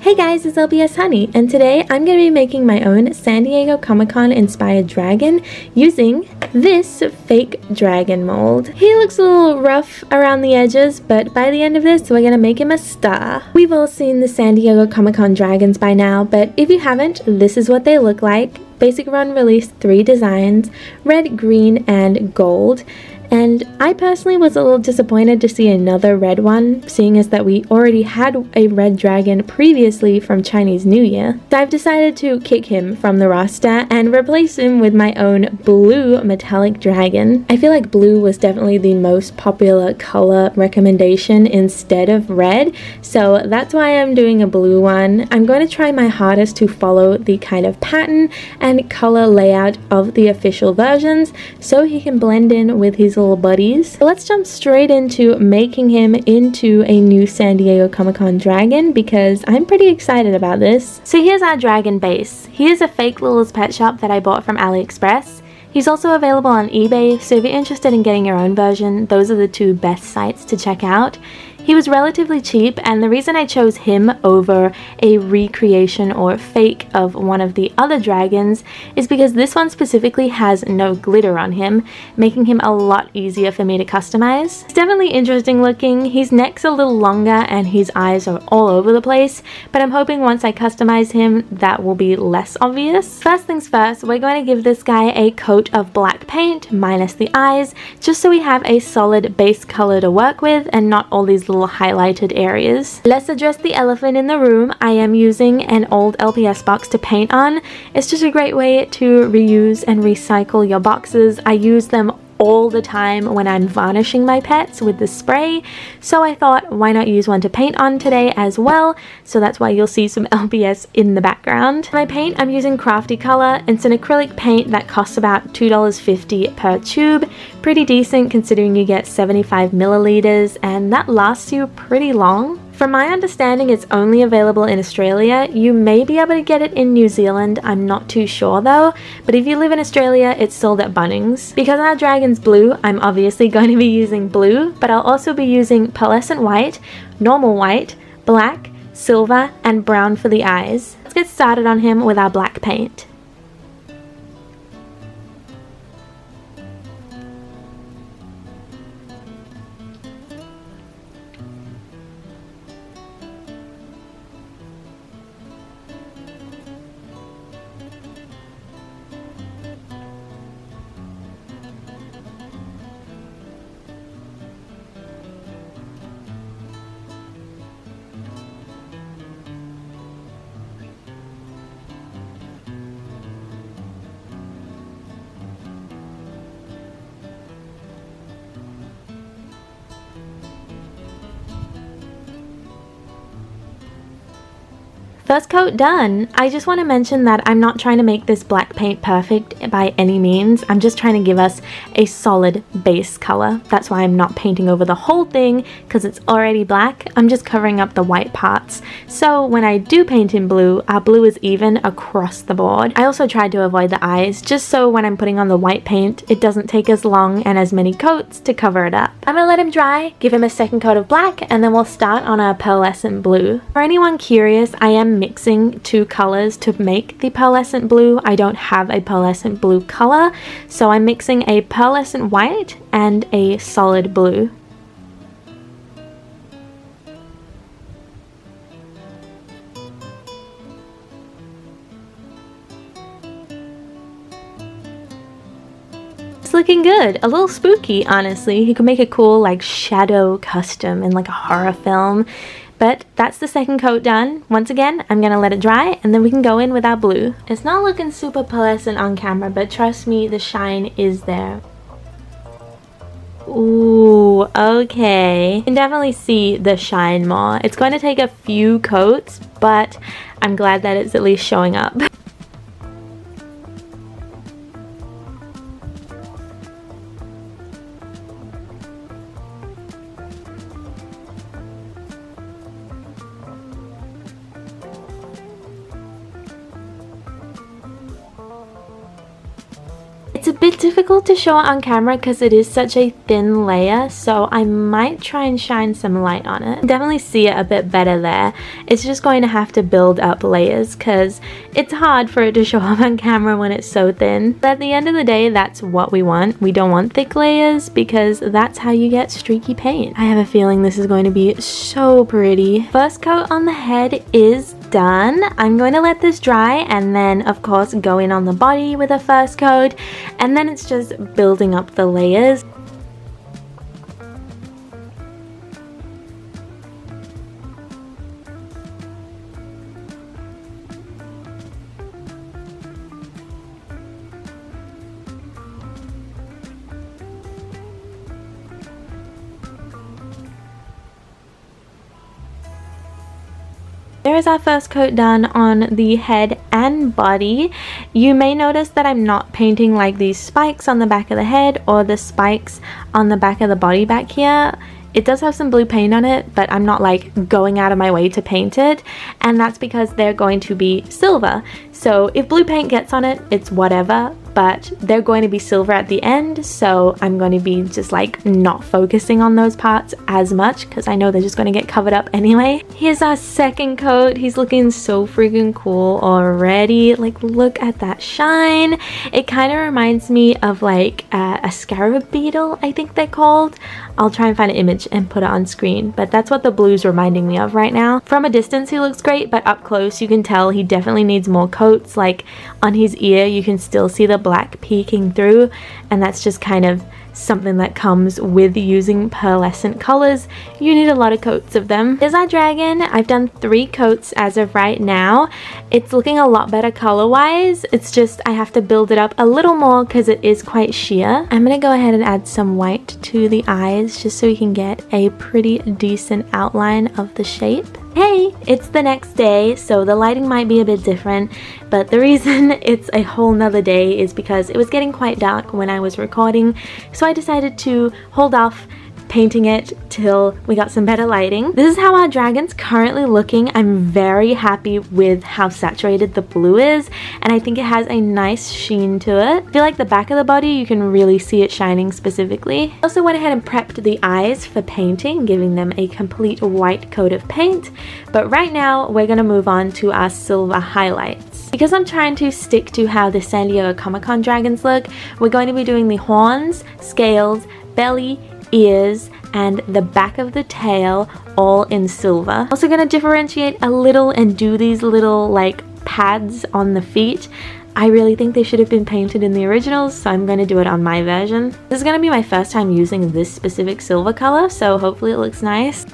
Hey guys, it's LpsHoney, and today I'm going to be making my own San Diego Comic-Con inspired dragon using this fake dragon mold. He looks a little rough around the edges, but by the end of this, we're going to make him a star. We've all seen the San Diego Comic-Con dragons by now, but if you haven't, this is what they look like. Basic Run released 3 designs, red, green, and gold. And I personally was a little disappointed to see another red one, seeing as that we already had a red dragon previously from Chinese New Year. So I've decided to kick him from the roster and replace him with my own blue metallic dragon. I feel like blue was definitely the most popular color recommendation instead of red, so that's why I'm doing a blue one. I'm going to try my hardest to follow the kind of pattern and color layout of the official versions so he can blend in with his little buddies. So let's jump straight into making him into a new San Diego Comic-Con dragon because I'm pretty excited about this. So here's our dragon base. He is a fake LpsHoney that I bought from AliExpress. He's also available on eBay, so if you're interested in getting your own version, those are the 2 best sites to check out. He was relatively cheap, and the reason I chose him over a recreation or fake of one of the other dragons is because this one specifically has no glitter on him, making him a lot easier for me to customize. He's definitely interesting looking. His neck's a little longer and his eyes are all over the place, but I'm hoping once I customize him that will be less obvious. First things first, we're going to give this guy a coat of black paint minus the eyes, just so we have a solid base color to work with and not all these little highlighted areas. Let's address the elephant in the room. I am using an old LPS box to paint on. It's just a great way to reuse and recycle your boxes. I use them all the time when I'm varnishing my pets with the spray, so I thought why not use one to paint on today as well, so that's why you'll see some LPS in the background. My paint, I'm using Crafty Color. It's an acrylic paint that costs about $2.50 per tube. Pretty decent considering you get 75 milliliters and that lasts you pretty long. From my understanding, it's only available in Australia. You may be able to get it in New Zealand, I'm not too sure though, but if you live in Australia, it's sold at Bunnings. Because our dragon's blue, I'm obviously going to be using blue, but I'll also be using pearlescent white, normal white, black, silver, and brown for the eyes. Let's get started on him with our black paint. First coat done. I just want to mention that I'm not trying to make this black paint perfect by any means. I'm just trying to give us a solid base color. That's why I'm not painting over the whole thing because it's already black. I'm just covering up the white parts. So when I do paint in blue, our blue is even across the board. I also tried to avoid the eyes just so when I'm putting on the white paint, it doesn't take as long and as many coats to cover it up. I'm gonna let him dry, give him a second coat of black, and then we'll start on our pearlescent blue. For anyone curious, I am mixing 2 colors to make the pearlescent blue. I don't have a pearlescent blue color, so I'm mixing a pearlescent white and a solid blue. It's looking good. A little spooky, honestly. You could make a cool like shadow custom in like a horror film. But that's the second coat done. Once again, I'm gonna let it dry and then we can go in with our blue. It's not looking super pearlescent on camera, but trust me, the shine is there. Ooh, okay. You can definitely see the shine more. It's going to take a few coats, but I'm glad that it's at least showing up. It's a bit difficult to show it on camera because it is such a thin layer, so I might try and shine some light on it. Definitely see it a bit better there. It's just going to have to build up layers because it's hard for it to show up on camera when it's so thin. But at the end of the day, that's what we want. We don't want thick layers because that's how you get streaky paint. I have a feeling this is going to be so pretty. First coat on the head is done. I'm going to let this dry and then of course go in on the body with a first coat, and then it's just building up the layers. There is our first coat done on the head and body. You may notice that I'm not painting like these spikes on the back of the head or the spikes on the back of the body back here. It does have some blue paint on it, but I'm not like going out of my way to paint it, and that's because they're going to be silver. So if blue paint gets on it, it's whatever, but they're going to be silver at the end, so I'm going to be just like not focusing on those parts as much because I know they're just going to get covered up anyway. Here's our second coat. He's looking so freaking cool already. Like, look at that shine. It kind of reminds me of like a scarab beetle, I think they're called. I'll try and find an image and put it on screen, but that's what the blue's reminding me of right now. From a distance he looks great, but up close you can tell he definitely needs more coats. Like on his ear you can still see the black peeking through, and that's just kind of something that comes with using pearlescent colors. You need a lot of coats of them. Here's our dragon. I've done 3 coats as of right now. It's looking a lot better color wise. It's just I have to build it up a little more because it is quite sheer. I'm gonna go ahead and add some white to the eyes just so we can get a pretty decent outline of the shape. Hey, it's the next day, so the lighting might be a bit different, but the reason it's a whole nother day is because it was getting quite dark when I was recording, so I decided to hold off painting it till we got some better lighting. This is how our dragon's currently looking. I'm very happy with how saturated the blue is, and I think it has a nice sheen to it. I feel like the back of the body you can really see it shining specifically. I also went ahead and prepped the eyes for painting, giving them a complete white coat of paint, but right now we're gonna move on to our silver highlights. Because I'm trying to stick to how the San Diego Comic-Con dragons look, we're going to be doing the horns, scales, belly, ears, and the back of the tail all in silver. Also going to differentiate a little and do these little like pads on the feet. I really think they should have been painted in the originals, so I'm going to do it on my version. This is going to be my first time using this specific silver color, so hopefully it looks nice.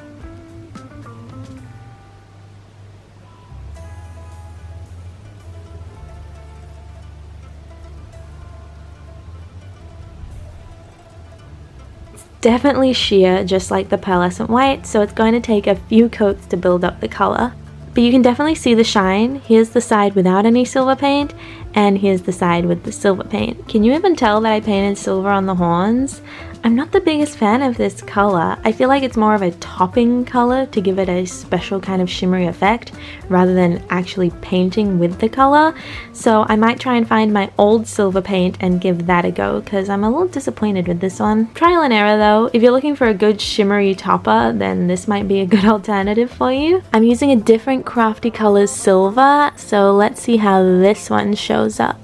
Definitely sheer, just like the pearlescent white, so it's going to take a few coats to build up the color. But you can definitely see the shine. Here's the side without any silver paint, and here's the side with the silver paint. Can you even tell that I painted silver on the horns? I'm not the biggest fan of this color. I feel like it's more of a topping color to give it a special kind of shimmery effect rather than actually painting with the color. So I might try and find my old silver paint and give that a go because I'm a little disappointed with this one. Trial and error though. If you're looking for a good shimmery topper, then this might be a good alternative for you. I'm using a different Crafty Colors silver, so let's see how this one shows up.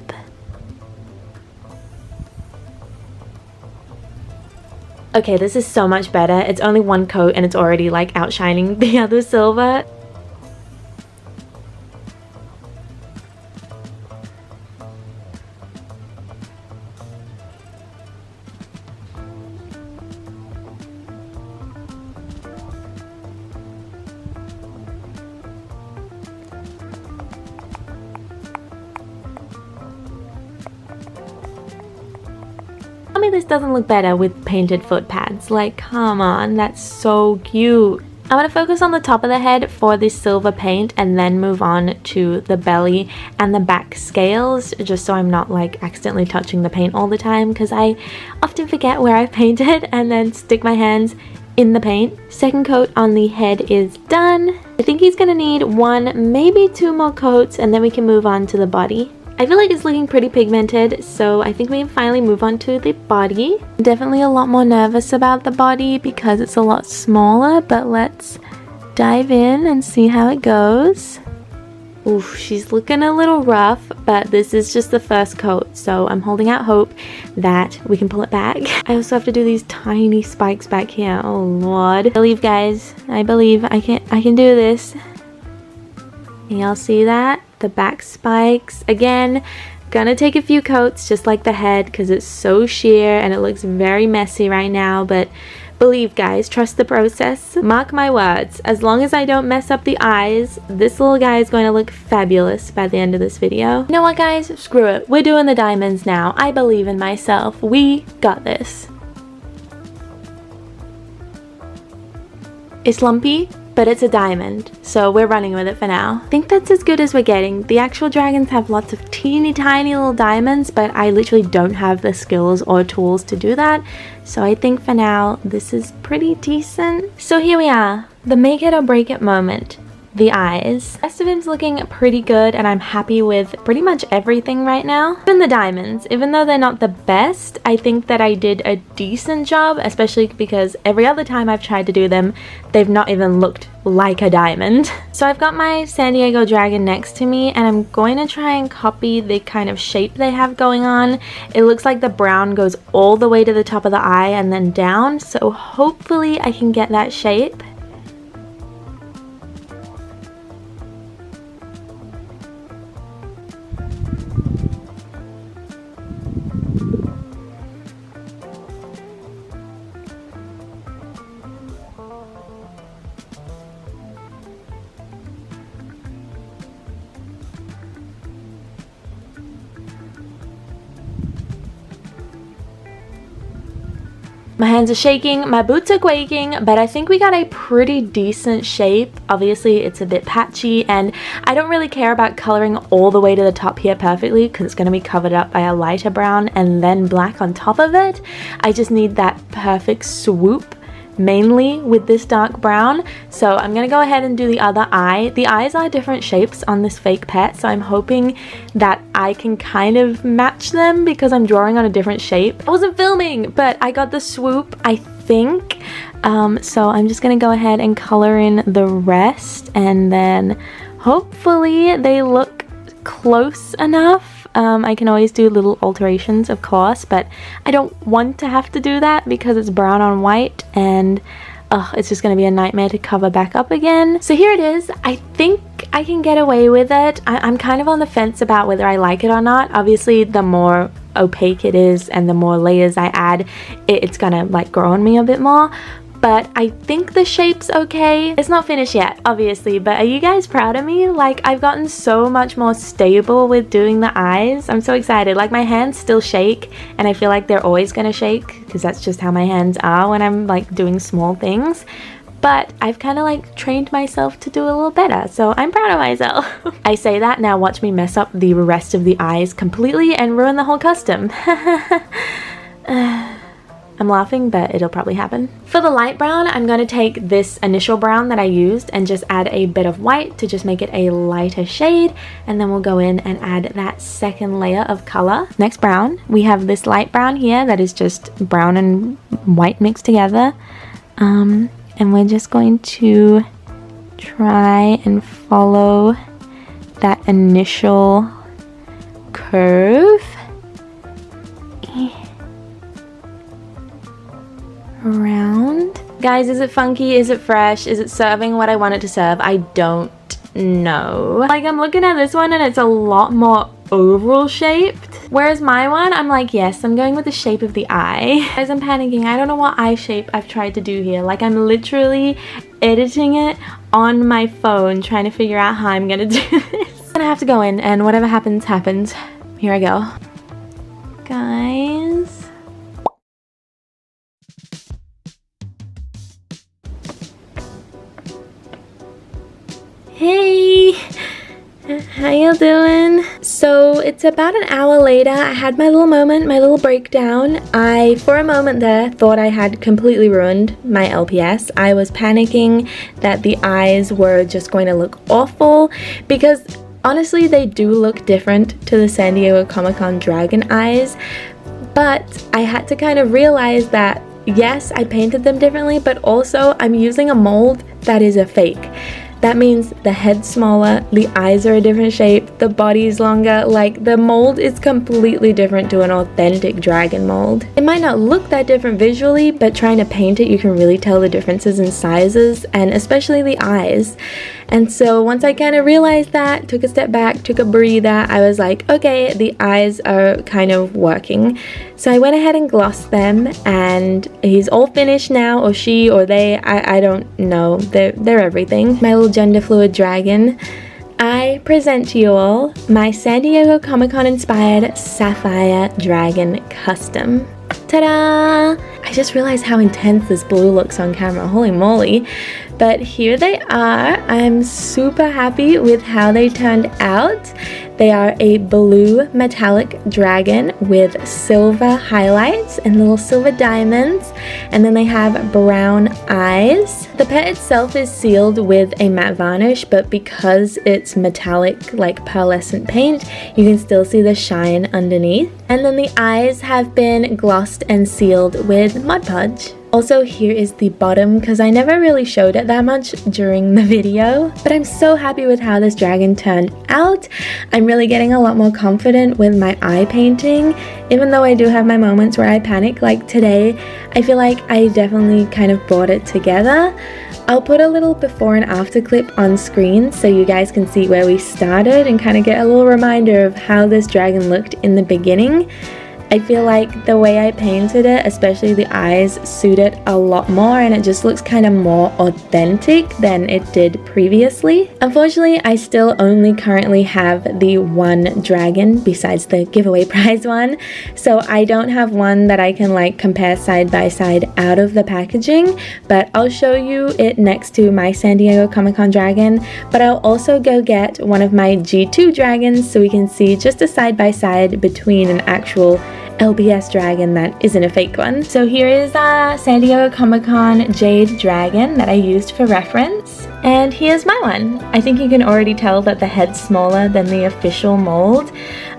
Okay, this is so much better. It's only one coat and it's already like outshining the other silver. Tell me this doesn't look better with painted foot pads. Like, come on, that's so cute. I'm going to focus on the top of the head for this silver paint and then move on to the belly and the back scales, just so I'm not like accidentally touching the paint all the time because I often forget where I've painted and then stick my hands in the paint. Second coat on the head is done. I think he's going to need 1, maybe 2 more coats and then we can move on to the body. I feel like it's looking pretty pigmented, so I think we can finally move on to the body. I'm definitely a lot more nervous about the body because it's a lot smaller, but let's dive in and see how it goes. Oof, she's looking a little rough, but this is just the first coat, so I'm holding out hope that we can pull it back. I also have to do these tiny spikes back here. Oh lord. I believe, guys. I believe I can do this. Y'all see that? The back spikes. Again, gonna take a few coats just like the head because it's so sheer and it looks very messy right now, but believe, guys, trust the process. Mark my words, as long as I don't mess up the eyes, this little guy is going to look fabulous by the end of this video. You know what, guys? Screw it. We're doing the diamonds now. I believe in myself. We got this. It's lumpy, but it's a diamond, so we're running with it for now. I think that's as good as we're getting. The actual dragons have lots of teeny tiny little diamonds, but I literally don't have the skills or tools to do that, so I think for now this is pretty decent. So here we are, the make it or break it moment. The eyes. The rest of him's looking pretty good and I'm happy with pretty much everything right now. Even the diamonds, even though they're not the best, I think that I did a decent job, especially because every other time I've tried to do them, they've not even looked like a diamond. So I've got my San Diego dragon next to me and I'm going to try and copy the kind of shape they have going on. It looks like the brown goes all the way to the top of the eye and then down, so hopefully I can get that shape. My hands are shaking, my boots are quaking, but I think we got a pretty decent shape. Obviously, it's a bit patchy, and I don't really care about coloring all the way to the top here perfectly because it's going to be covered up by a lighter brown and then black on top of it. I just need that perfect swoop, mainly with this dark brown. So I'm gonna go ahead and do the other eye. The eyes are different shapes on this fake pet, so I'm hoping that I can kind of match them because I'm drawing on a different shape. I wasn't filming, but I got the swoop, I think. So I'm just gonna go ahead and color in the rest, and then hopefully they look close enough. I can always do little alterations, of course, but I don't want to have to do that because it's brown on white and it's just going to be a nightmare to cover back up again. So here it is. I think I can get away with it. I'm kind of on the fence about whether I like it or not. Obviously, the more opaque it is and the more layers I add, it's going to like grow on me a bit more. But I think the shape's okay. It's not finished yet, obviously, but are you guys proud of me? Like, I've gotten so much more stable with doing the eyes. I'm so excited. Like, my hands still shake, and I feel like they're always gonna shake because that's just how my hands are when I'm like doing small things. But I've kind of like trained myself to do a little better, so I'm proud of myself. I say that, now watch me mess up the rest of the eyes completely and ruin the whole custom. I'm laughing, but it'll probably happen. For the light brown, I'm going to take this initial brown that I used and just add a bit of white to just make it a lighter shade, and then we'll go in and add that second layer of color. Next brown, we have this light brown here that is just brown and white mixed together, and we're just going to try and follow that initial curve around. Guys, is it funky? Is it fresh? Is it serving what I want it to serve? I don't know. Like, I'm looking at this one and it's a lot more oval shaped, whereas my one, I'm like, yes, I'm going with the shape of the eye. Guys, I'm panicking. I don't know what eye shape I've tried to do here. Like, I'm literally editing it on my phone trying to figure out how I'm gonna do this. I'm gonna have to go in and whatever happens, happens. Here I go. Guys. Hey, how you doing? So it's about an hour later. I had my little moment, my little breakdown. I, for a moment there, thought I had completely ruined my LPS. I was panicking that the eyes were just going to look awful because Honestly, they do look different to the San Diego Comic-Con dragon eyes, but I had to kind of realize that yes, I painted them differently, but also I'm using a mold that is a fake. That means the head's smaller, the eyes are a different shape, the body's longer, like the mold is completely different to an authentic dragon mold. It might not look that different visually, but trying to paint it, you can really tell the differences in sizes, and especially the eyes. And so once I kind of realized that, took a step back, took a breather, I was like, okay, the eyes are kind of working. So I went ahead and glossed them, and he's all finished now, or she, or they, I don't know, they're everything. My little gender fluid dragon. I present to you all my San Diego Comic-Con inspired Sapphire Dragon custom. Ta-da! I just realized how intense this blue looks on camera, holy moly. But here they are. I'm super happy with how they turned out. They are a blue metallic dragon with silver highlights and little silver diamonds, and then they have brown eyes. The pet itself is sealed with a matte varnish, but because it's metallic like pearlescent paint, you can still see the shine underneath. And then the eyes have been glossed and sealed with Mod Podge. Also, here is the bottom, because I never really showed it that much during the video, but I'm so happy with how this dragon turned out. I'm really getting a lot more confident with my eye painting, even though I do have my moments where I panic, like today. I feel like I definitely kind of brought it together. I'll put a little before and after clip on screen so you guys can see where we started and kind of get a little reminder of how this dragon looked in the beginning. I feel like the way I painted it, especially the eyes, suit it a lot more, and it just looks kind of more authentic than it did previously. Unfortunately, I still only currently have the one dragon besides the giveaway prize one, so I don't have one that I can like compare side by side out of the packaging, but I'll show you it next to my San Diego Comic-Con dragon. But I'll also go get one of my G2 dragons so we can see just a side by side between an actual LPS dragon that isn't a fake one. So here is San Diego Comic-Con Jade Dragon that I used for reference. And here's my one. I think you can already tell that the head's smaller than the official mold.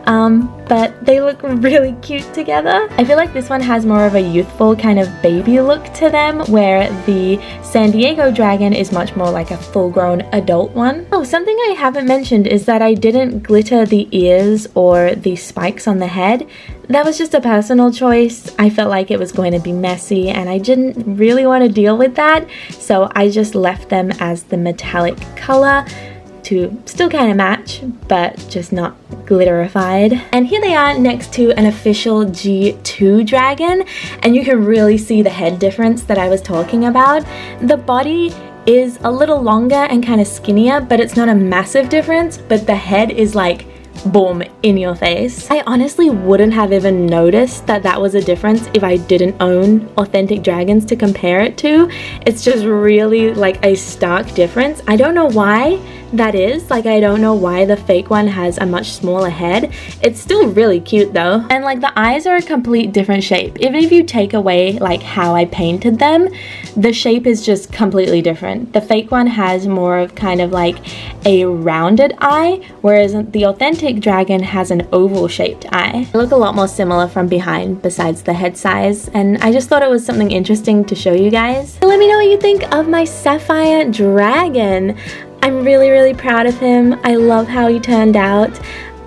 But they look really cute together. I feel like this one has more of a youthful kind of baby look to them, where the San Diego dragon is much more like a full-grown adult one. Oh, something I haven't mentioned is that I didn't glitter the ears or the spikes on the head. That was just a personal choice. I felt like it was going to be messy and I didn't really want to deal with that, so I just left them as the metallic color to still kind of match, but just not glitterified. And here they are next to an official G2 dragon, and you can really see the head difference that I was talking about. The body is a little longer and kind of skinnier, but it's not a massive difference, but the head is like boom, in your face. I honestly wouldn't have even noticed that that was a difference if I didn't own authentic dragons to compare it to. It's just really like a stark difference. I don't know why that is. Like, I don't know why the fake one has a much smaller head. It's still really cute though. And like the eyes are a complete different shape. Even if you take away like how I painted them, the shape is just completely different. The fake one has more of kind of like a rounded eye, whereas the authentic dragon has an oval shaped eye. They look a lot more similar from behind besides the head size, and I just thought it was something interesting to show you guys. So let me know what you think of my Sapphire Dragon. I'm really proud of him. I love how he turned out.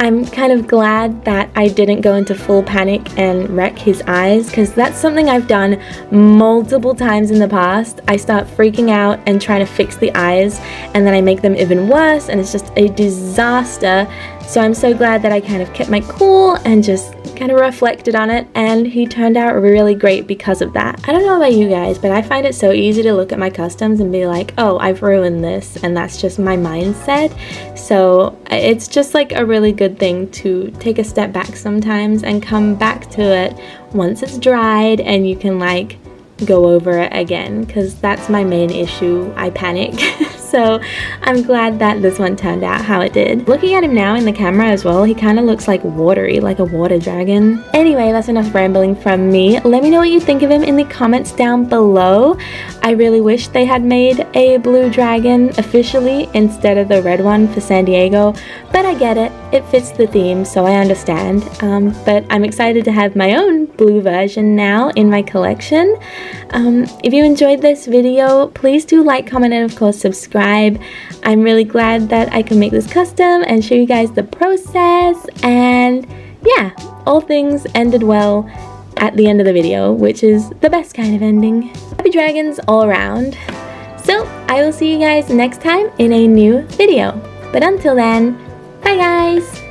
I'm kind of glad that I didn't go into full panic and wreck his eyes, because that's something I've done multiple times in the past. I start freaking out and trying to fix the eyes, and then I make them even worse, and it's just a disaster. So I'm so glad that I kind of kept my cool and just kind of reflected on it, and he turned out really great because of that. I don't know about you guys, but I find it so easy to look at my customs and be like, oh, I've ruined this, and that's just my mindset. So it's just like a really good thing to take a step back sometimes and come back to it once it's dried and you can like go over it again, because that's my main issue. I panic. So I'm glad that this one turned out how it did. Looking at him now in the camera as well, he kind of looks like watery, like a water dragon. Anyway, that's enough rambling from me. Let me know what you think of him in the comments down below. I really wish they had made a blue dragon officially instead of the red one for San Diego, but I get it. It fits the theme, so I understand. But I'm excited to have my own blue version now in my collection. If you enjoyed this video, please do like, comment, and of course subscribe. I'm really glad that I can make this custom and show you guys the process, and yeah, all things ended well at the end of the video, which is the best kind of ending. Happy dragons all around. So I will see you guys next time in a new video. But until then, bye guys!